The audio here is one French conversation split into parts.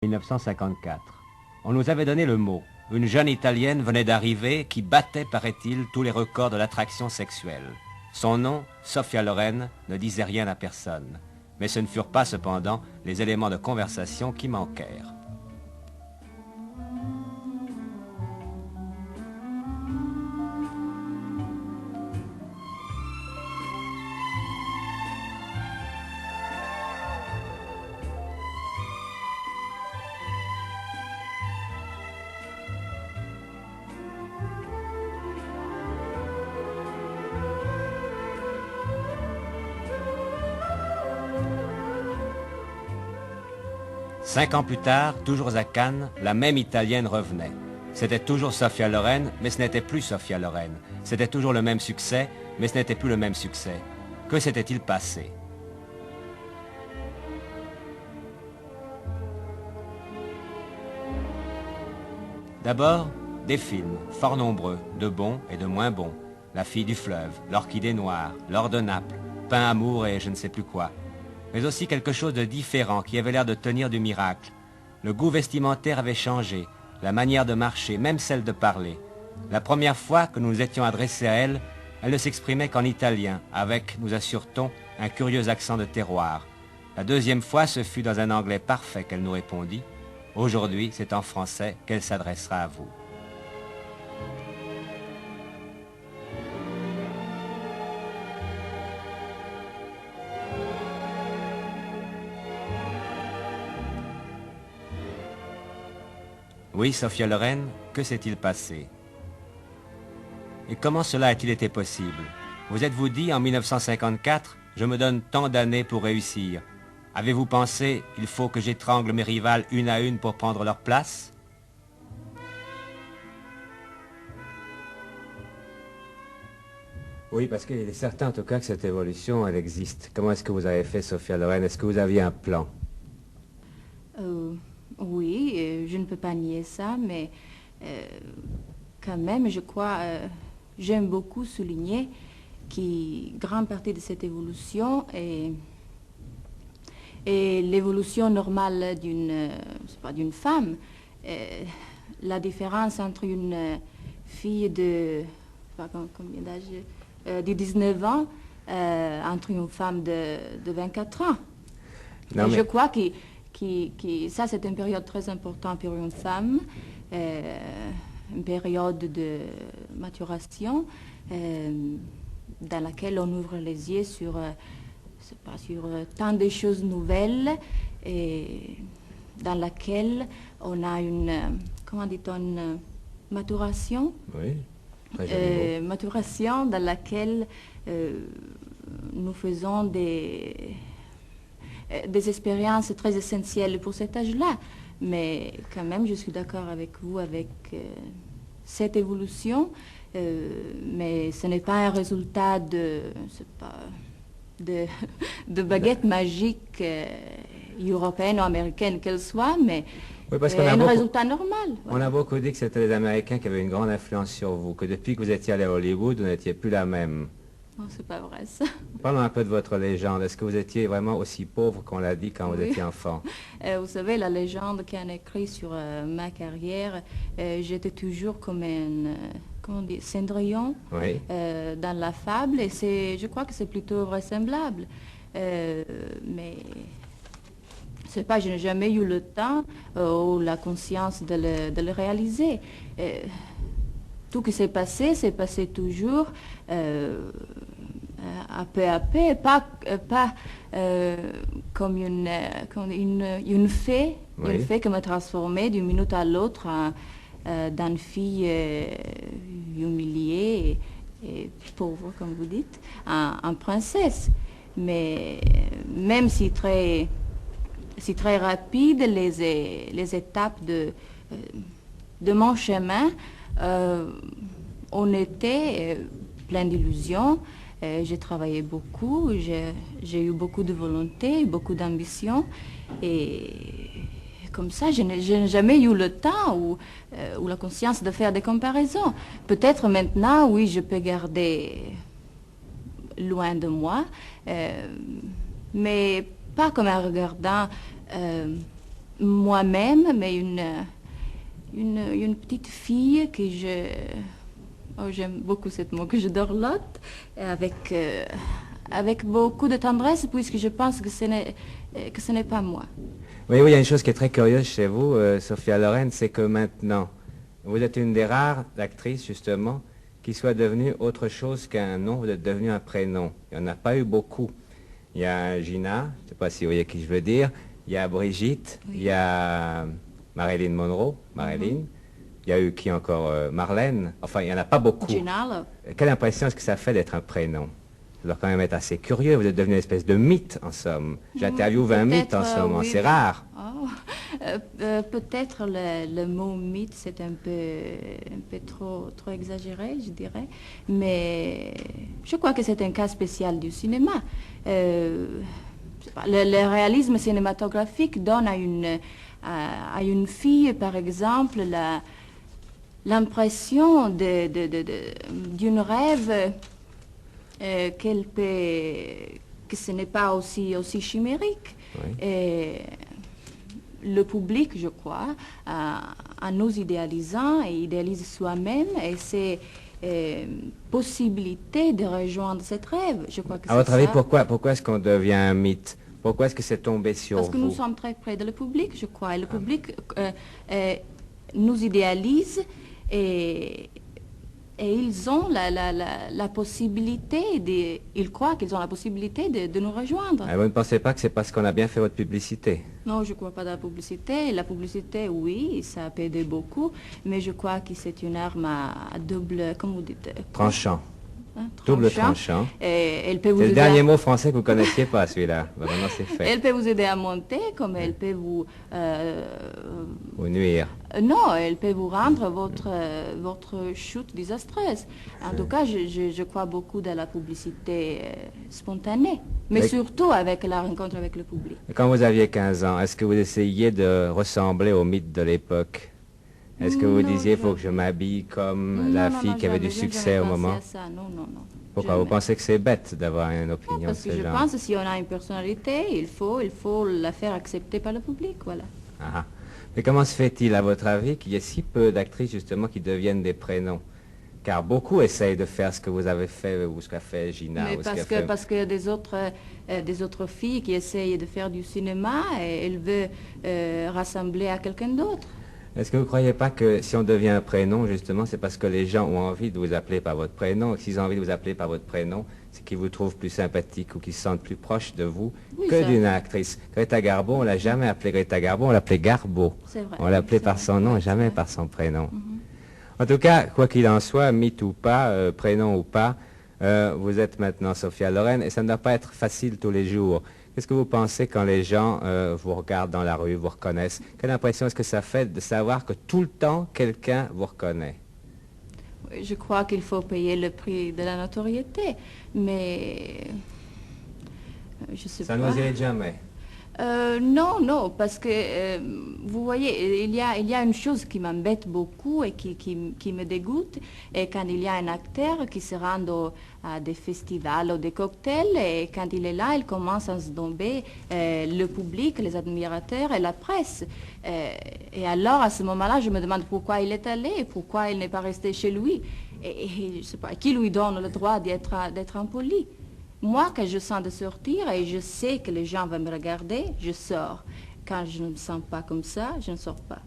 1954. On nous avait donné le mot. Une jeune Italienne venait d'arriver qui battait, paraît-il, tous les records de l'attraction sexuelle. Son nom, Sophia Loren, ne disait rien à personne. Mais ce ne furent pas cependant les éléments de conversation qui manquèrent. Cinq ans plus tard, toujours à Cannes, la même Italienne revenait. C'était toujours Sophia Loren, mais ce n'était plus Sophia Loren. C'était toujours le même succès, mais ce n'était plus le même succès. Que s'était-il passé? D'abord, des films, fort nombreux, de bons et de moins bons. La fille du fleuve, l'orchidée noire, l'or de Naples, Pain amour et je ne sais plus quoi. Mais aussi quelque chose de différent qui avait l'air de tenir du miracle. Le goût vestimentaire avait changé, la manière de marcher, même celle de parler. La première fois que nous nous étions adressés à elle, elle ne s'exprimait qu'en italien, avec, nous assure-t-on, un curieux accent de terroir. La deuxième fois, ce fut dans un anglais parfait qu'elle nous répondit. Aujourd'hui, c'est en français qu'elle s'adressera à vous. Oui, Sophia Loren, que s'est-il passé? Et comment cela a-t-il été possible? Vous êtes-vous dit, en 1954, je me donne tant d'années pour réussir. Avez-vous pensé, il faut que j'étrangle mes rivales une à une pour prendre leur place? Oui, parce qu'il est certain en tout cas que cette évolution, elle existe. Comment est-ce que vous avez fait, Sophia Loren? Est-ce que vous aviez un plan? Oui, je ne peux pas nier ça, mais quand même, je crois, j'aime beaucoup souligner qu'une grande partie de cette évolution est l'évolution normale d'une femme. La différence entre une fille de, combien d'âge, de 19 ans, entre une femme de 24 ans. Non, mais... Je crois que ça, c'est une période très importante pour une femme, une période de maturation dans laquelle on ouvre les yeux sur tant de choses nouvelles et dans laquelle on a une, comment dit-on, une maturation. Oui, très joli mot. Maturation dans laquelle nous faisons des expériences très essentielles pour cet âge-là. Mais quand même, je suis d'accord avec vous, avec cette évolution, mais ce n'est pas un résultat de baguette magique européenne ou américaine qu'elle soit, mais oui, parce un résultat normal. Voilà. On a beaucoup dit que c'était les Américains qui avaient une grande influence sur vous, que depuis que vous étiez allé à Hollywood, vous n'étiez plus la même. Non, c'est pas vrai ça. Parlons un peu de votre légende. Est-ce que vous étiez vraiment aussi pauvre qu'on l'a dit quand vous étiez enfant? Vous savez, la légende qu'on a écrite sur ma carrière, j'étais toujours comme un, comment on dit, Cendrillon oui. Dans la fable, et je crois que c'est plutôt vraisemblable. Mais c'est pas, je n'ai jamais eu le temps ou la conscience de le réaliser. Tout ce qui s'est passé toujours à peu, pas comme une fée, oui. Une fée qui m'a transformée d'une minute à l'autre dans une fille humiliée et pauvre, comme vous dites, en princesse. Mais même si très rapide, les étapes de mon chemin, on était plein d'illusions. J'ai travaillé beaucoup, j'ai eu beaucoup de volonté, beaucoup d'ambition. Et comme ça, je n'ai jamais eu le temps ou la conscience de faire des comparaisons. Peut-être maintenant, oui, je peux garder loin de moi, mais pas comme en regardant moi-même, mais une petite fille que j'aime beaucoup ce mot, que je dorlote avec beaucoup de tendresse, puisque je pense que ce n'est pas moi. Oui, oui, il y a une chose qui est très curieuse chez vous, Sophia Loren, c'est que maintenant, vous êtes une des rares actrices, justement, qui soit devenue autre chose qu'un nom, vous êtes devenue un prénom. Il n'y en a pas eu beaucoup. Il y a Gina, je ne sais pas si vous voyez qui je veux dire, il y a Brigitte, oui. Il y a Marilyn Monroe, Marilyn, il y a eu qui encore, Marlène, enfin il n'y en a pas beaucoup. Gina. Quelle impression est-ce que ça fait d'être un prénom? Ça doit quand même être assez curieux, vous êtes devenu une espèce de mythe en somme. J'interviewe un mythe en ce moment, oui, c'est rare. Oh. Peut-être le mot mythe c'est un peu trop exagéré, je dirais, mais je crois que c'est un cas spécial du cinéma. Le réalisme cinématographique donne à une fille, par exemple, l'impression d'une rêve que ce n'est pas aussi chimérique. Oui. Et le public, je crois, en nous idéalisant, et idéalise soi-même, et c'est possibilité de rejoindre cette rêve. Je crois que à votre avis, pourquoi est-ce qu'on devient un mythe? Pourquoi est-ce que c'est tombé sur vous? Parce que nous sommes très près de le public, je crois. Et le public nous idéalise et ils ont la possibilité, ils croient qu'ils ont la possibilité de nous rejoindre. Vous ne pensez pas que c'est parce qu'on a bien fait votre publicité? Non, je ne crois pas dans la publicité. La publicité, oui, ça peut aider beaucoup, mais je crois que c'est une arme à double, comment vous dites? Tranchant. Hein, double tranchant. Elle peut vous c'est le dernier mot français que vous ne connaissiez pas, celui-là. Maintenant, c'est fait. Elle peut vous aider à monter, comme elle peut vous nuire. Non, elle peut vous rendre votre chute désastreuse. En tout cas, je crois beaucoup dans la publicité spontanée, mais surtout avec la rencontre avec le public. Quand vous aviez 15 ans, est-ce que vous essayiez de ressembler au mythe de l'époque? Est-ce que vous disiez, il faut que je m'habille comme la fille qui avait du succès au moment? Non, non, non. Pourquoi? Vous pensez que c'est bête d'avoir une opinion de ce genre? Parce que je pense que si on a une personnalité, il faut la faire accepter par le public, voilà. Ah. Mais comment se fait-il, à votre avis, qu'il y ait si peu d'actrices, justement, qui deviennent des prénoms? Car beaucoup essayent de faire ce que vous avez fait, ou ce qu'a fait Gina. Mais parce que des autres filles qui essayent de faire du cinéma, et elles veulent rassembler à quelqu'un d'autre. Est-ce que vous ne croyez pas que si on devient un prénom, justement, c'est parce que les gens ont envie de vous appeler par votre prénom, et s'ils ont envie de vous appeler par votre prénom, c'est qu'ils vous trouvent plus sympathique ou qu'ils se sentent plus proches de vous que d'une actrice. Greta Garbo, on ne l'a jamais appelée Greta Garbo, on l'appelait Garbo. C'est vrai. On l'appelait par son nom et jamais par son prénom. En tout cas, quoi qu'il en soit, mythe ou pas, prénom ou pas, vous êtes maintenant Sophia Loren et ça ne doit pas être facile tous les jours. Qu'est-ce que vous pensez quand les gens vous regardent dans la rue, vous reconnaissent? Quelle impression est-ce que ça fait de savoir que tout le temps, quelqu'un vous reconnaît? Je crois qu'il faut payer le prix de la notoriété, mais je sais pas. Ça ne vous irrite jamais? Non, parce que vous voyez, il y a une chose qui m'embête beaucoup et qui me dégoûte, et quand il y a un acteur qui se rend à des festivals ou des cocktails, et quand il est là, il commence à se tomber le public, les admirateurs et la presse. Et alors, à ce moment-là, je me demande pourquoi il est allé, pourquoi il n'est pas resté chez lui. Et je sais pas, qui lui donne le droit d'être impoli? Moi, quand je sens de sortir et je sais que les gens vont me regarder, je sors. Quand je ne me sens pas comme ça, je ne sors pas.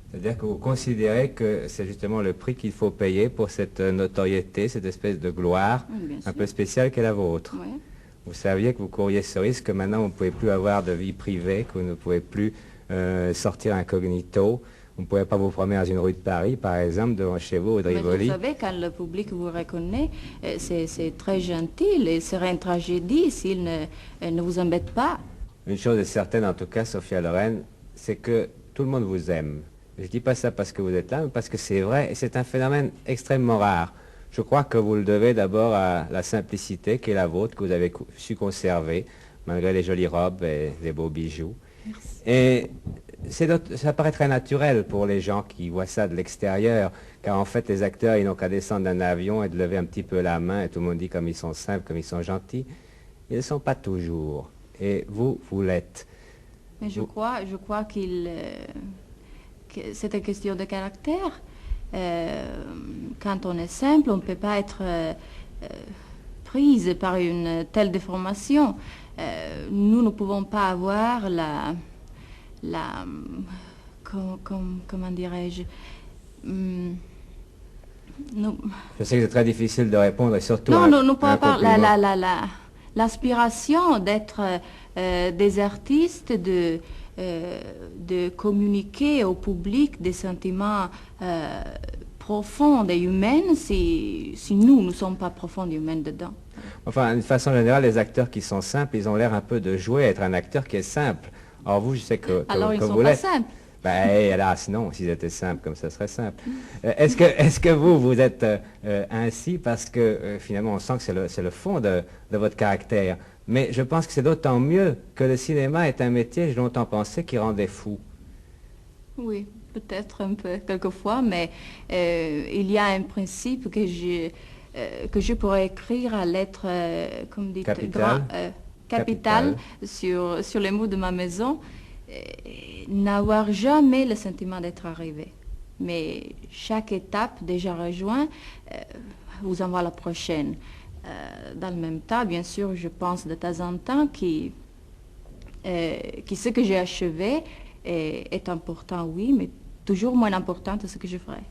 C'est-à-dire que vous considérez que c'est justement le prix qu'il faut payer pour cette notoriété, cette espèce de gloire un peu spéciale qu'est la vôtre. Oui. Vous saviez que vous couriez ce risque, que maintenant vous ne pouvez plus avoir de vie privée, que vous ne pouvez plus sortir incognito. Vous ne pouvez pas vous promener dans une rue de Paris, par exemple, devant chez vous, au Rivoli. Vous savez, quand le public vous reconnaît, c'est très gentil. Et ce serait une tragédie s'il ne vous embête pas. Une chose est certaine, en tout cas, Sophia Loren, c'est que tout le monde vous aime. Je ne dis pas ça parce que vous êtes là, mais parce que c'est vrai, et c'est un phénomène extrêmement rare. Je crois que vous le devez d'abord à la simplicité qui est la vôtre, que vous avez su conserver, malgré les jolies robes et les beaux bijoux. Merci. Et ça paraît très naturel pour les gens qui voient ça de l'extérieur, car en fait les acteurs ils n'ont qu'à descendre d'un avion et de lever un petit peu la main et tout le monde dit comme ils sont simples, comme ils sont gentils. Ils ne sont pas toujours. Et vous l'êtes. Mais je crois que c'est une question de caractère. Quand on est simple, on ne peut pas être prise par une telle déformation. Nous ne pouvons pas avoir comment dirais-je, Je sais que c'est très difficile de répondre, et surtout non, nous ne à pouvons un pas compliment. l'aspiration d'être des artistes, de communiquer au public des sentiments profonds et humains si nous ne sommes pas profonds et humains dedans. Enfin, d'une façon générale, les acteurs qui sont simples, ils ont l'air un peu de jouer à être un acteur qui est simple. Or, vous, je sais Alors ils que ne sont vous pas l'êtes. simples. Ben, hélas, non, s'ils étaient simples, comme ça serait simple. Est-ce que vous êtes ainsi parce que finalement on sent que c'est le fond de votre caractère. Mais je pense que c'est d'autant mieux que le cinéma est un métier, j'ai longtemps pensé, qui rendait fou. Oui, peut-être un peu, quelquefois, mais il y a un principe que je pourrais écrire à lettres, comme dit, Capitale. capitale sur les murs de ma maison. N'avoir jamais le sentiment d'être arrivé. Mais chaque étape déjà rejointe vous envoie la prochaine. Dans le même temps, bien sûr, je pense de temps en temps que ce que j'ai achevé est important, oui, mais toujours moins important que ce que je ferai.